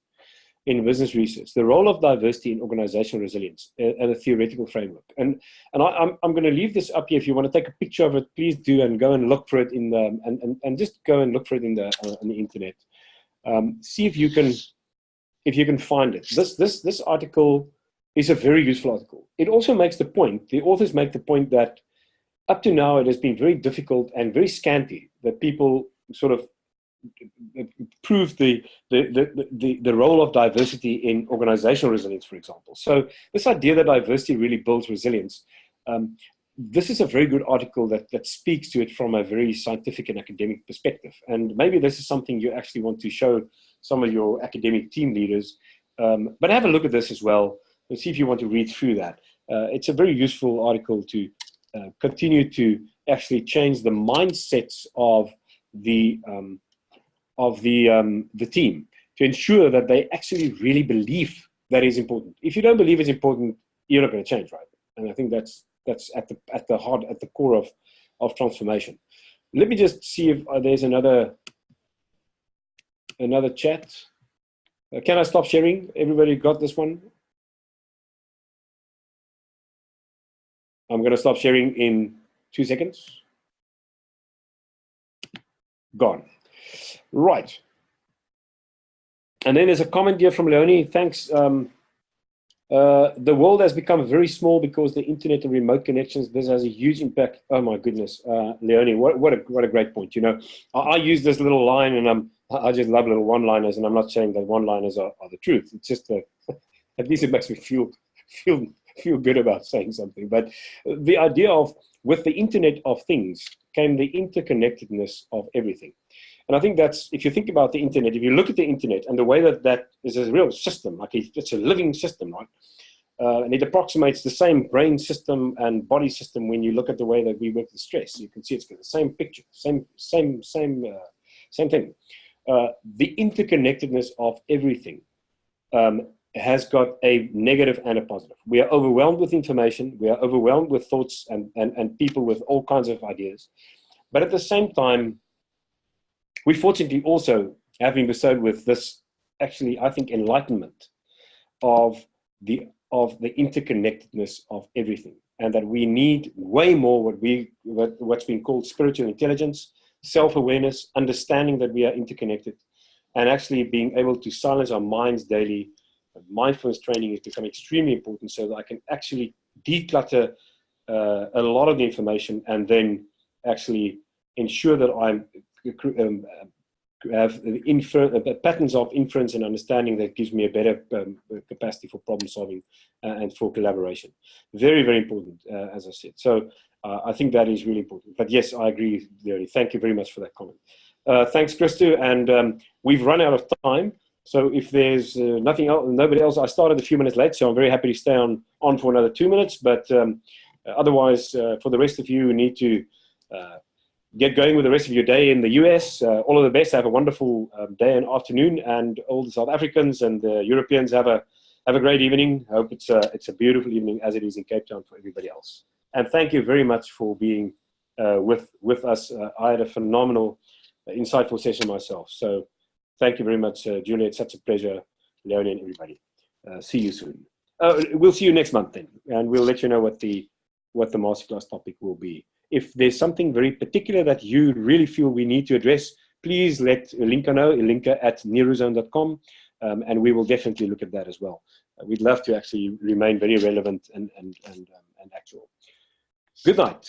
in Business Research. The role of diversity in organizational resilience and a theoretical framework. And I'm going to leave this up here. If you want to take a picture of it, please do, and go and look for it in the and just go and look for it on the internet. See if you can find it. This article is a very useful article. It also makes the point. The authors make the point that up to now, it has been very difficult and very scanty that people sort of prove the role of diversity in organizational resilience, for example. So this idea that diversity really builds resilience, this is a very good article that speaks to it from a very scientific and academic perspective. And maybe this is something you actually want to show some of your academic team leaders. But have a look at this as well and see if you want to read through that. It's a very useful article to continue to actually change the mindsets of the team, to ensure that they actually really believe that is important. If you don't believe it's important, you're not going to change, right? And I think that's at the heart, at the core of transformation. Let me just see if there's another chat. Can I stop sharing? Everybody got this one? I'm going to stop sharing in 2 seconds. Gone. Right. And then there's a comment here from Leonie. Thanks. The world has become very small because the internet and remote connections. This has a huge impact. Oh my goodness, Leonie, what a great point. You know, I use this little line, and I just love little one-liners, and I'm not saying that one-liners are the truth. It's just at least it makes me feel good about saying something. But the idea of, with the Internet of Things came the interconnectedness of everything. And I think that's, if you think about the internet, if you look at the internet and the way that is a real system, like it's a living system, right? And it approximates the same brain system and body system when you look at the way that we work with stress. You can see it's got the same picture, same thing. The interconnectedness of everything has got a negative and a positive. We are overwhelmed with information. We are overwhelmed with thoughts and people with all kinds of ideas. But at the same time, we fortunately also have been bestowed with this, actually, I think, enlightenment of the interconnectedness of everything, and that we need way more what's been called spiritual intelligence, self-awareness, understanding that we are interconnected, and actually being able to silence our minds daily. Mindfulness training has become extremely important so that I can actually declutter a lot of the information, and then actually ensure that I'm have patterns of inference and understanding that gives me a better capacity for problem solving and for collaboration. Very, very important, as I said. So I think that is really important. But yes, I agree, Larry. Thank you very much for that comment. Thanks, Christo. And we've run out of time. So if there's nobody else, I started a few minutes late, so I'm very happy to stay on for another 2 minutes. But otherwise, for the rest of you who need to get going with the rest of your day in the US, all of the best. Have a wonderful day and afternoon, and all the South Africans and the Europeans have a great evening. I hope it's a beautiful evening, as it is in Cape Town for everybody else. And thank you very much for being with us. I had a phenomenal, insightful session myself. So thank you very much, Julia. It's such a pleasure, Leonie and everybody. See you soon. We'll see you next month then, and we'll let you know what the masterclass topic will be. If there's something very particular that you really feel we need to address, please let Ilinka know, ilinka@neurozone.com, and we will definitely look at that as well. We'd love to actually remain very relevant and actual. Good night.